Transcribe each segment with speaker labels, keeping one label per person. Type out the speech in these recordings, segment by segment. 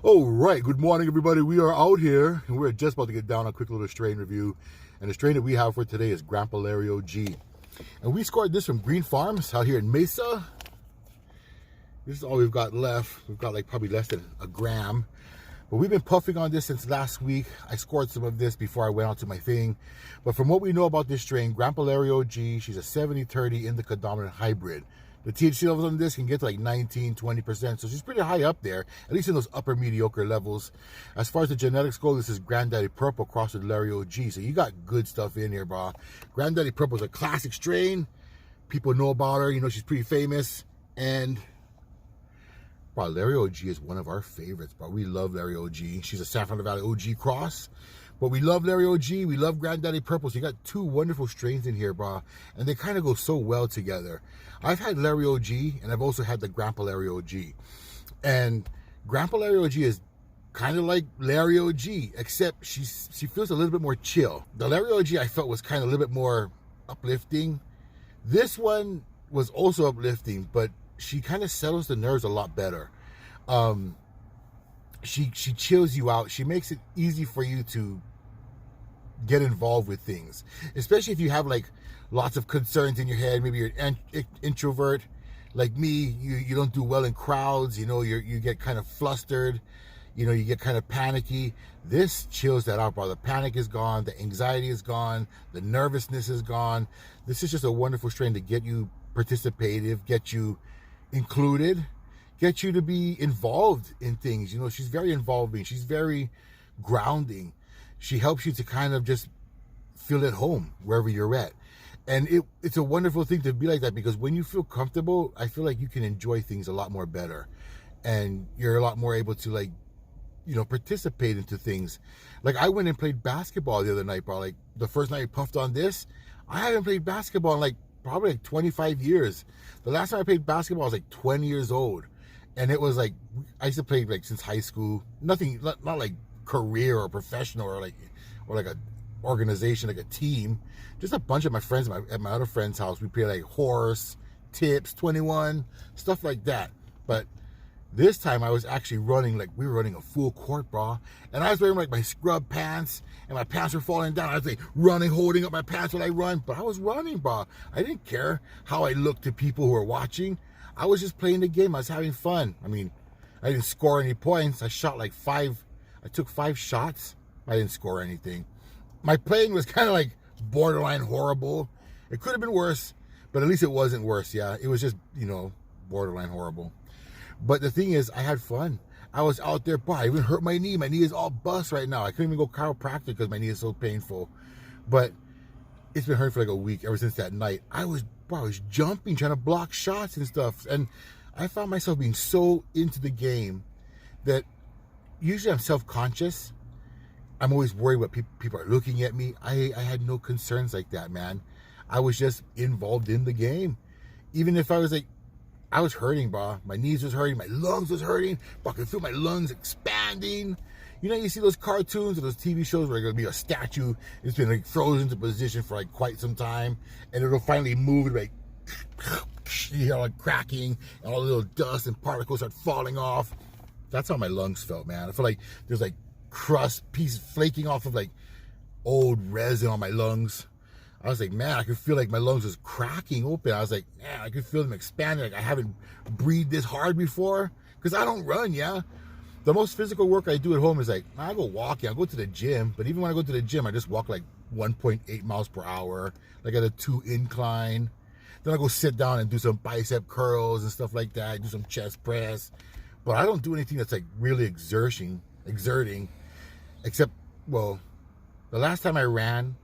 Speaker 1: All right, good morning, everybody. We are out here, and we're just about to get down a quick little strain review. And the strain that we have for today is Greenpharms G. And we scored this from Greenpharms out here in Mesa. This is all we've got left. We've got like probably less than a gram. But we've been puffing on this since last week. I scored some of this before I went out to my thing. But from what we know about this strain, Greenpharms G, she's a 70-30 indica dominant hybrid. The THC levels on this can get to like 19-20%, so she's pretty high up there, at least in those upper mediocre levels. As far as the genetics go, this is Granddaddy Purple crossed with Larry OG, so you got good stuff in here, bro. Granddaddy Purple is a classic strain. People know about her, you know, she's pretty famous. And, bro, Larry OG is one of our favorites, bro. We love Larry OG. She's a Saffron Valley OG cross. But we love Larry OG, we love Granddaddy Purple, so you got two wonderful strains in here, bro, and they kind of go so well together. I've had Larry OG, and I've also had the Greenpharms OG. And Greenpharms OG is kind of like Larry OG, except she feels a little bit more chill. The Larry OG I felt was kind of a little bit more uplifting. This one was also uplifting, but she kind of settles the nerves a lot better. She chills you out. She makes it easy for you to get involved with things, especially if you have like lots of concerns in your head. Maybe you're an introvert like me. You don't do well in crowds, you know, you get kind of flustered, you know, you get kind of panicky. This chills that out, bro. The panic is gone, the anxiety is gone, the nervousness is gone. This is just a wonderful strain to get you participative, get you included, get you to be involved in things. You know, she's very involving, she's very grounding. She helps you to kind of just feel at home wherever you're at. And it's a wonderful thing to be like that, because when you feel comfortable, I feel like you can enjoy things a lot more better. And you're a lot more able to, like, you know, participate into things. Like, I went and played basketball the other night, bro. Like, the first night I puffed on this, I haven't played basketball in like probably like 25 years. The last time I played basketball I was like 20 years old. And it was like, I used to play like since high school. Nothing, not like career or professional or like a organization, like a team. Just a bunch of my friends at my other friend's house. We play like horse, tips, 21, stuff like that. But this time I was actually running, like we were running a full court, bro. And I was wearing like my scrub pants, and my pants were falling down. I was like running, holding up my pants while I run, but I was running, bro. I didn't care how I looked to people who were watching. I was just playing the game. I was having fun. I mean, I didn't score any points. I shot like I took 5 shots. I didn't score anything. My playing was kind of like borderline horrible. It could have been worse, but at least it wasn't worse. Yeah, it was just, you know, borderline horrible. But the thing is, I had fun. I was out there, I even hurt my knee. My knee is all bust right now. I couldn't even go chiropractic because my knee is so painful. But it's been hurting for like a week ever since that night. I was jumping, trying to block shots and stuff. And I found myself being so into the game that usually I'm self-conscious. I'm always worried what people are looking at me. I had no concerns like that, man. I was just involved in the game. Even if I was like, I was hurting, bro. My knees was hurting, my lungs was hurting, but I could feel my lungs expanding. You know, you see those cartoons or those TV shows where there'll be a statue, it's been like frozen into position for like quite some time, and it'll finally move, and like, you hear like cracking, and all the little dust and particles start falling off. That's how my lungs felt, man. I feel like there's like crust pieces flaking off of like old resin on my lungs. I was like, man, I could feel like my lungs was cracking open. I was like, man, I could feel them expanding. Like I haven't breathed this hard before, because I don't run, yeah. The most physical work I do at home is like, I go walking, I go to the gym, but even when I go to the gym, I just walk like 1.8 miles per hour, like at a 2 incline. Then I go sit down and do some bicep curls and stuff like that, do some chest press. But I don't do anything that's like really exerting, except, well, the last time I ran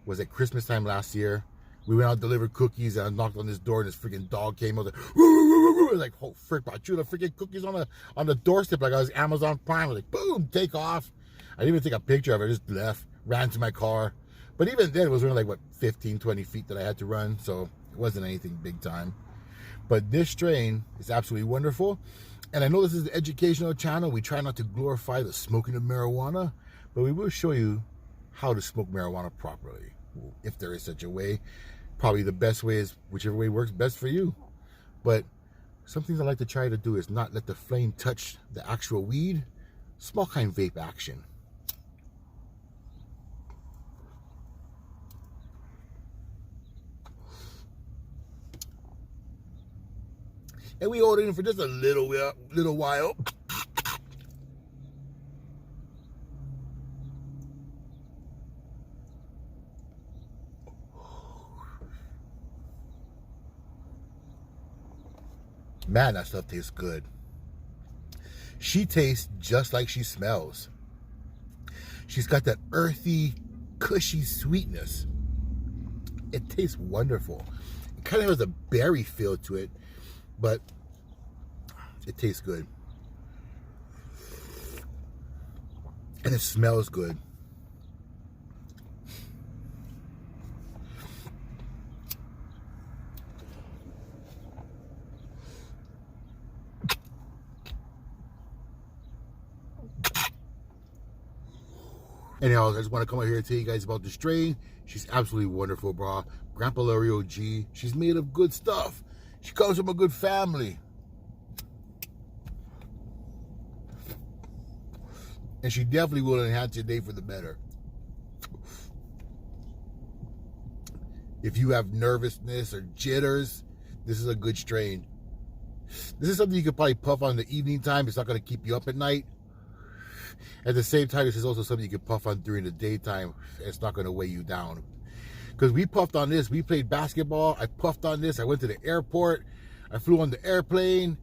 Speaker 1: was at Christmas time last year. We went out, delivered cookies, and I knocked on this door, and this freaking dog came. I was like, woo, woo, woo, woo. Like, oh frick, I chewed the freaking cookies on the doorstep like I was Amazon Prime. I was like, boom, take off. I didn't even take a picture of it. I just left, ran to my car. But even then, it was only like, what, 15, 20 feet that I had to run, so it wasn't anything big time. But this strain is absolutely wonderful. And I know this is an educational channel. We try not to glorify the smoking of marijuana, but we will show you how to smoke marijuana properly, if there is such a way. Probably the best way is whichever way works best for you. But some things I like to try to do is not let the flame touch the actual weed, Small kind vape action. And we hold it in for just a little while. Man, that stuff tastes good. She tastes just like she smells. She's got that earthy, cushy sweetness. It tastes wonderful. It kind of has a berry feel to it, but it tastes good. And it smells good. Anyhow, I just want to come out here and tell you guys about the strain. She's absolutely wonderful, bro. Grandpa Larry OG. She's made of good stuff. She comes from a good family. And she definitely will enhance your day for the better. If you have nervousness or jitters, this is a good strain. This is something you could probably puff on in the evening time. It's not going to keep you up at night. At the same time, this is also something you can puff on during the daytime. It's not going to weigh you down. Because we puffed on this. We played basketball. I puffed on this. I went to the airport. I flew on the airplane.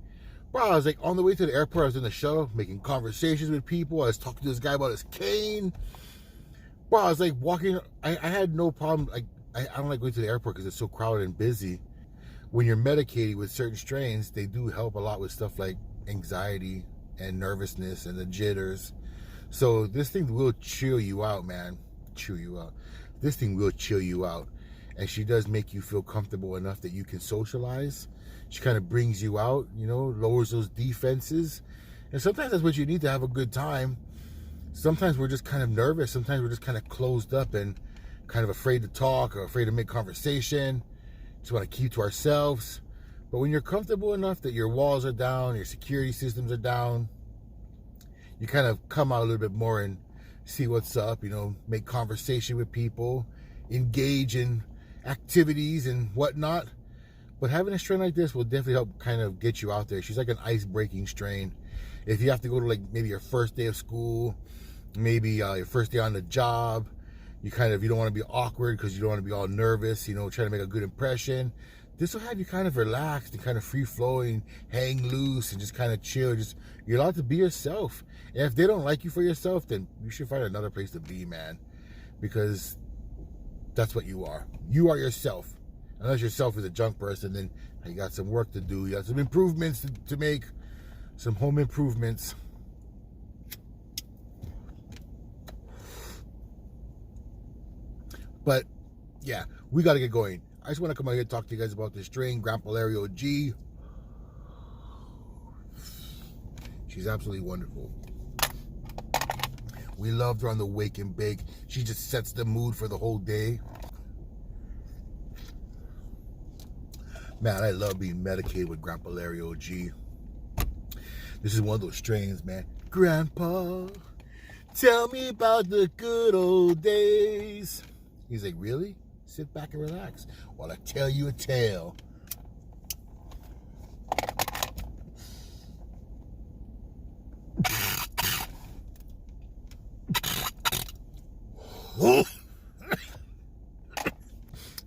Speaker 1: Bro, I was like on the way to the airport. I was in the shuttle making conversations with people. I was talking to this guy about his cane. Bro, I was like walking. I had no problem. Like I don't like going to the airport because it's so crowded and busy. When you're medicated with certain strains, they do help a lot with stuff like anxiety and nervousness and the jitters. So this thing will chill you out, man. Chill you out. This thing will chill you out. And she does make you feel comfortable enough that you can socialize. She kind of brings you out, you know, lowers those defenses. And sometimes that's what you need to have a good time. Sometimes we're just kind of nervous. Sometimes we're just kind of closed up and kind of afraid to talk or afraid to make conversation. Just want to keep to ourselves. But when you're comfortable enough that your walls are down, your security systems are down, you kind of come out a little bit more and see what's up, you know, make conversation with people, engage in activities and whatnot. But having a strain like this will definitely help kind of get you out there. She's like an ice-breaking strain. If you have to go to like maybe your first day of school, maybe your first day on the job, you don't want to be awkward because you don't want to be all nervous, you know, trying to make a good impression. This will have you kind of relaxed and kind of free-flowing, hang loose and just kind of chill. You're allowed to be yourself. And if they don't like you for yourself, then you should find another place to be, man. Because that's what you are. You are yourself. Unless yourself is a junk person, then you got some work to do. You got some improvements to make, some home improvements. But, yeah, we got to get going. I just want to come out here and talk to you guys about this strain, Grandpa Larry OG. She's absolutely wonderful. We loved her on the Wake and Bake. She just sets the mood for the whole day. Man, I love being medicated with Grandpa Larry OG. This is one of those strains, man. Grandpa, tell me about the good old days. He's like, really? Sit back and relax while I tell you a tale.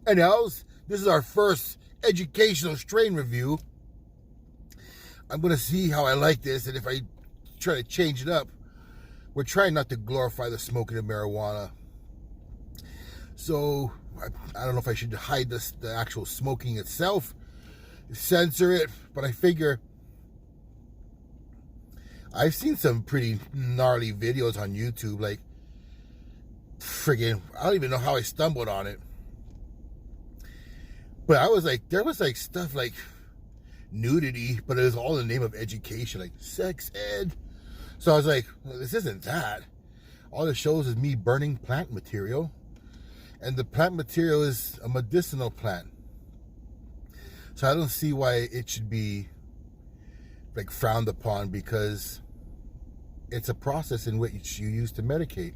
Speaker 1: Anyhow, this is our first educational strain review. I'm going to see how I like this, and if I try to change it up. We're trying not to glorify the smoking of marijuana. So, I don't know if I should hide the actual smoking itself, censor it, but I figure I've seen some pretty gnarly videos on YouTube, like, friggin', I don't even know how I stumbled on it. But I was like, there was like stuff like nudity, but it was all in the name of education, like sex ed. So I was like, well, this isn't that. All it shows is me burning plant material. And the plant material is a medicinal plant. So I don't see why it should be like frowned upon, because it's a process in which you use to medicate.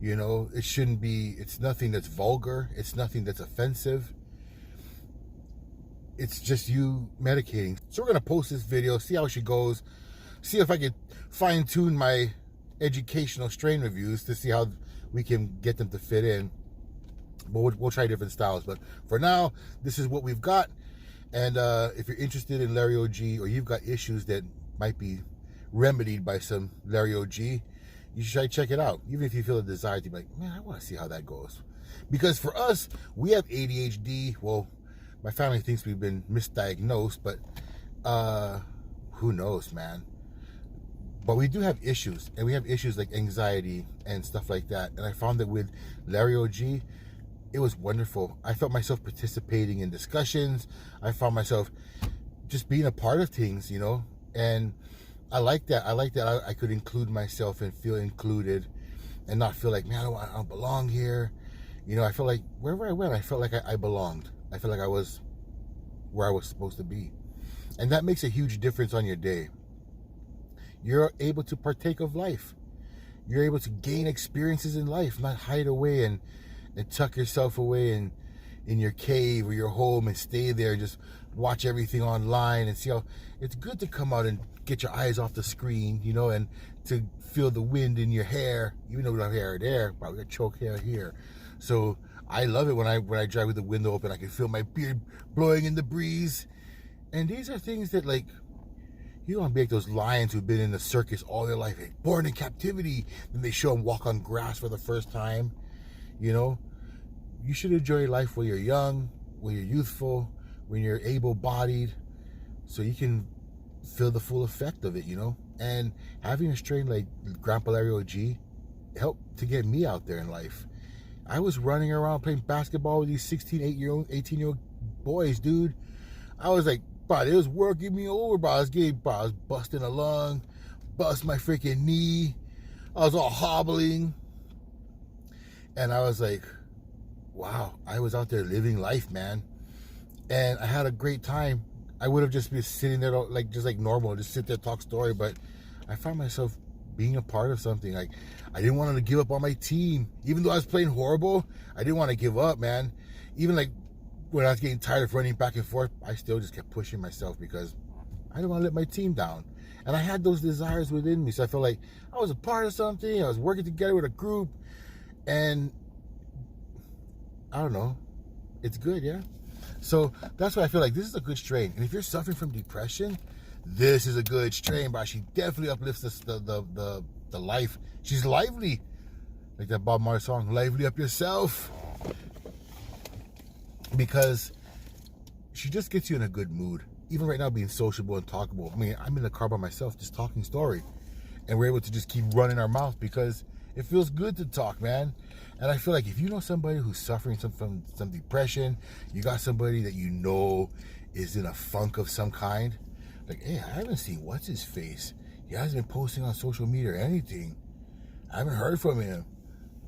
Speaker 1: You know, it shouldn't be, it's nothing that's vulgar. It's nothing that's offensive. It's just you medicating. So we're going to post this video, see how she goes, see if I can fine tune my educational strain reviews to see how we can get them to fit in. But we'll try different styles. But for now, this is what we've got. And if you're interested in Larry OG, or you've got issues that might be remedied by some Larry OG, you should try to check it out. Even if you feel a desire to be like, man, I want to see how that goes. Because for us, we have ADHD. Well, my family thinks we've been misdiagnosed, but who knows, man. But we do have issues, and we have issues like anxiety and stuff like that. And I found that with Larry OG, it was wonderful. I felt myself participating in discussions. I found myself just being a part of things, you know. And I like that. I like that I could include myself and feel included, and not feel like, man, I don't belong here. You know, I felt like wherever I went, I felt like I belonged. I felt like I was where I was supposed to be. And that makes a huge difference on your day. You're able to partake of life. You're able to gain experiences in life, not hide away and tuck yourself away in your cave or your home and stay there and just watch everything online and see how it's good to come out and get your eyes off the screen, you know, and to feel the wind in your hair, even though we don't have hair there, but we got choke hair here. So I love it when I drive with the window open. I can feel my beard blowing in the breeze. And these are things that, like, you don't want to be like those lions who've been in the circus all their life, like, born in captivity. Then they show them walk on grass for the first time. You know, you should enjoy life when you're young, when you're youthful, when you're able-bodied, so you can feel the full effect of it, you know. And having a strain like Grandpa Larry OG helped to get me out there in life. I was running around playing basketball with these 16, 18-year-old boys, dude. I was like, bro, it was working me over, bro. I was busting a lung, bust my freaking knee. I was all hobbling. And I was like, wow, I was out there living life, man. And I had a great time. I would have just been sitting there like just like normal, just sit there, talk story. But I found myself being a part of something. Like, I didn't want to give up on my team. Even though I was playing horrible, I didn't want to give up, man. Even like when I was getting tired of running back and forth, I still just kept pushing myself because I didn't want to let my team down. And I had those desires within me. So I felt like I was a part of something. I was working together with a group. And I don't know, it's good, yeah? So that's why I feel like this is a good strain. And if you're suffering from depression, this is a good strain, but she definitely uplifts the life. She's lively. Like that Bob Marley song, lively up yourself. Because she just gets you in a good mood. Even right now, being sociable and talkable. I mean, I'm in the car by myself just talking story. And we're able to just keep running our mouth because it feels good to talk, man. And I feel like if you know somebody who's suffering from some depression, you got somebody that you know is in a funk of some kind, like, hey, I haven't seen what's his face. He hasn't been posting on social media or anything. I haven't heard from him.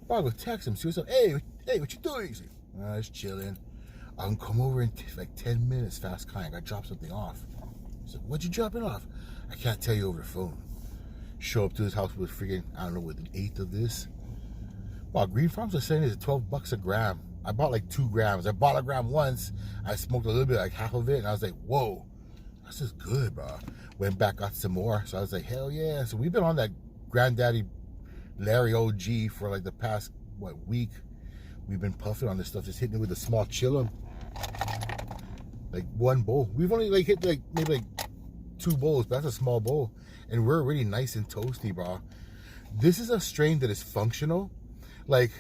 Speaker 1: I'll go text him, see what's up. Hey, what you doing? He's like, just chilling. I can come over in like 10 minutes, fast kind. I got to drop something off. He's like, what you dropping off? I can't tell you over the phone. Show up to his house with freaking, I don't know, with an eighth of this. Well, Greenpharms was saying it's $12 a gram. I bought like 2 grams. I bought a gram once. I smoked a little bit, like half of it, and I was like, whoa, this is good, bro. Went back, got some more. So I was like, hell yeah. So we've been on that Granddaddy Larry OG for like the past, week. We've been puffing on this stuff, just hitting it with a small chillum. Like 1 bowl. We've only like hit like maybe like 2 bowls, but that's a small bowl. And we're already nice and toasty, bro. This is a strain that is functional. Like,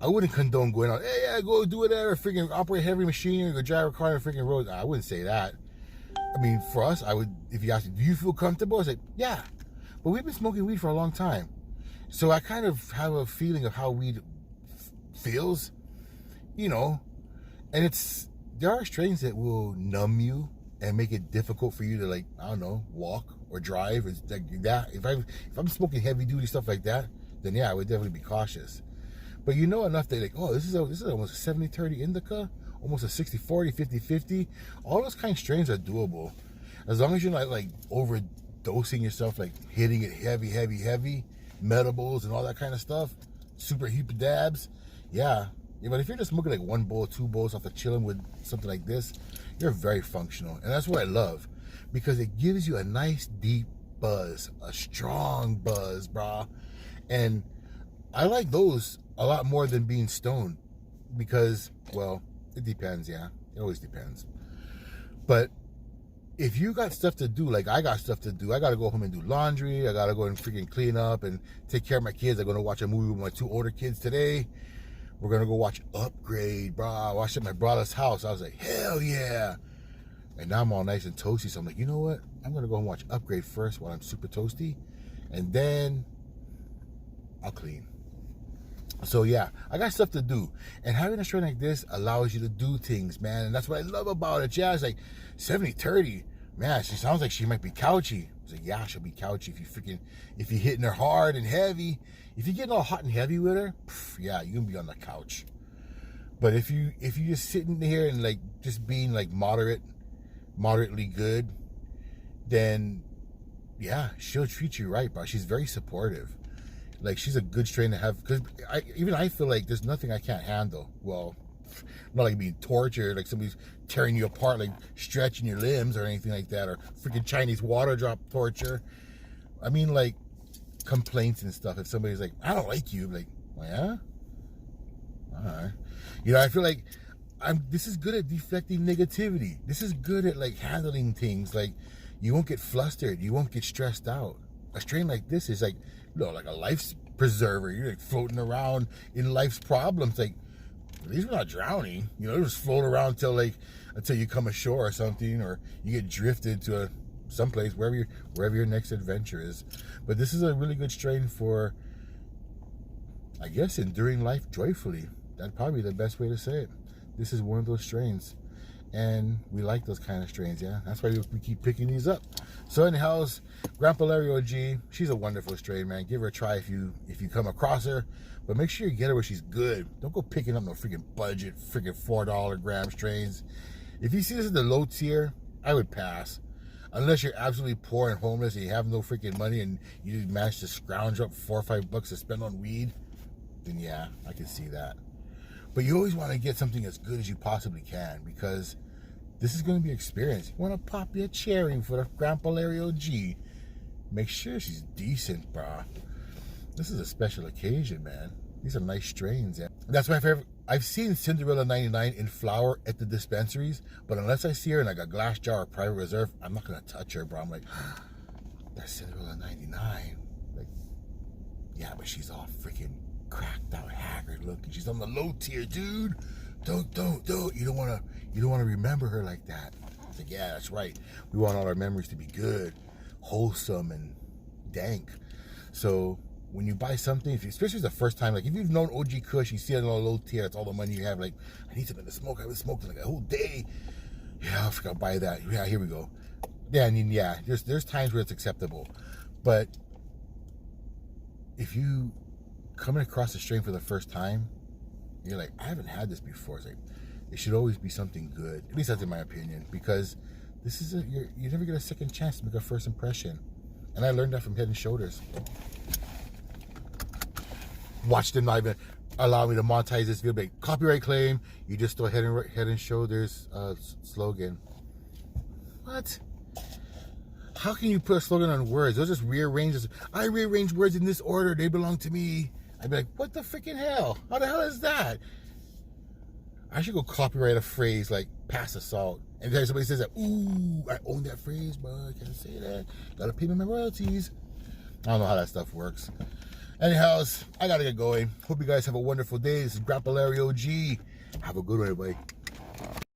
Speaker 1: I wouldn't condone going out, hey, yeah, go do whatever, freaking operate heavy machinery, go drive a car on a freaking road. I wouldn't say that. I mean, for us, I would, if you asked me, do you feel comfortable? I say, yeah. But we've been smoking weed for a long time. So I kind of have a feeling of how weed feels, you know. And there are strains that will numb you and make it difficult for you to, like, I don't know, walk or drive or like that. If I'm smoking heavy duty stuff like that, then yeah, I would definitely be cautious. But you know enough that, like, oh, this is almost a 70-30 indica, almost a 60-40, 50-50. All those kind of strains are doable. As long as you're not like over dosing yourself, like hitting it heavy, medibles and all that kind of stuff, super heap dabs, yeah. But if you're just smoking like 1 bowl, 2 bowls off of chilling with something like this, you're very functional. And that's what I love, because it gives you a nice deep buzz, a strong buzz, brah. And I like those a lot more than being stoned, because, well, it depends, yeah. It always depends. But if you got stuff to do, like I got stuff to do, I got to go home and do laundry, I got to go and freaking clean up and take care of my kids. I'm going to watch a movie with my 2 older kids today. We're going to go watch Upgrade, bro. I watched it at my brother's house. I was like, hell yeah. And now I'm all nice and toasty. So I'm like, you know what? I'm going to go and watch Upgrade first while I'm super toasty. And then I'll clean. So yeah, I got stuff to do. And having a strain like this allows you to do things, man. And that's what I love about it. Yeah, it's like 70-30. Man, she sounds like she might be couchy. I was like, yeah, she'll be couchy if you're hitting her hard and heavy. If you're getting all hot and heavy with her, yeah, you can be on the couch. But if you just sitting here and like just being like moderately good, then yeah, she'll treat you right, bro. She's very supportive. Like, she's a good strain to have, because I feel like there's nothing I can't handle. Well, not like being tortured, like somebody's tearing you apart, like stretching your limbs or anything like that, or freaking Chinese water drop torture. I mean, like, complaints and stuff. If somebody's like, I don't like you, like, well, yeah? Alright. You know, I feel like this is good at deflecting negativity. This is good at, like, handling things. Like, you won't get flustered. You won't get stressed out. A strain like this is like, you know, like a life preserver. You're like floating around in life's problems. Like, at least we're not drowning. You know, just float around until you come ashore or something, or you get drifted to someplace, wherever your next adventure is. But this is a really good strain for, I guess, enduring life joyfully. That's probably the best way to say it. This is one of those strains. And we like those kind of strains, yeah. That's why we keep picking these up. So anyhow, Grandpa Larry OG, she's a wonderful strain, man. Give her a try if you come across her. But make sure you get her where she's good. Don't go picking up no freaking budget, freaking $4 gram strains. If you see this in the low tier, I would pass. Unless you're absolutely poor and homeless and you have no freaking money and you just manage to scrounge up $4 or $5 to spend on weed, then yeah, I can see that. But you always want to get something as good as you possibly can, because this is going to be experience. You want to pop your cherry for the Grandpa Larry OG. Make sure she's decent, brah. This is a special occasion, man. These are nice strains. Yeah. That's my favorite. I've seen Cinderella 99 in flower at the dispensaries, but unless I see her in like a glass jar or private reserve, I'm not going to touch her, bro. I'm like, that's Cinderella 99. Like, yeah, but she's all freaking cracked out, haggard looking. She's on the low tier, dude. Don't. You don't want to remember her like that. It's like, yeah, that's right. We want all our memories to be good, wholesome, and dank. So when you buy something, especially the first time, like if you've known OG Kush, you see it on a low tier, that's all the money you have. Like, I need something to smoke. I haven't smoked in like a whole day. Yeah, I forgot to buy that. Yeah, here we go. Yeah, I mean, yeah, there's times where it's acceptable, but if you coming across a strain for the first time, you're like, I haven't had this before. It's like, it should always be something good. At least that's in my opinion, because this is you never get a second chance to make a first impression. And I learned that from Head and Shoulders. Watch them not even allow me to monetize this video. Like, copyright claim. You just throw Head and Shoulders slogan. What? How can you put a slogan on words? Those just rearrange. I rearrange words in this order. They belong to me. I'd be like, what the freaking hell? How the hell is that? I should go copyright a phrase like pass the salt. And then somebody says that, ooh, I own that phrase, but I can't say that. Gotta pay me my royalties. I don't know how that stuff works. Anyhow, I gotta get going. Hope you guys have a wonderful day. This is Grandpa Larry OG. Have a good one, everybody.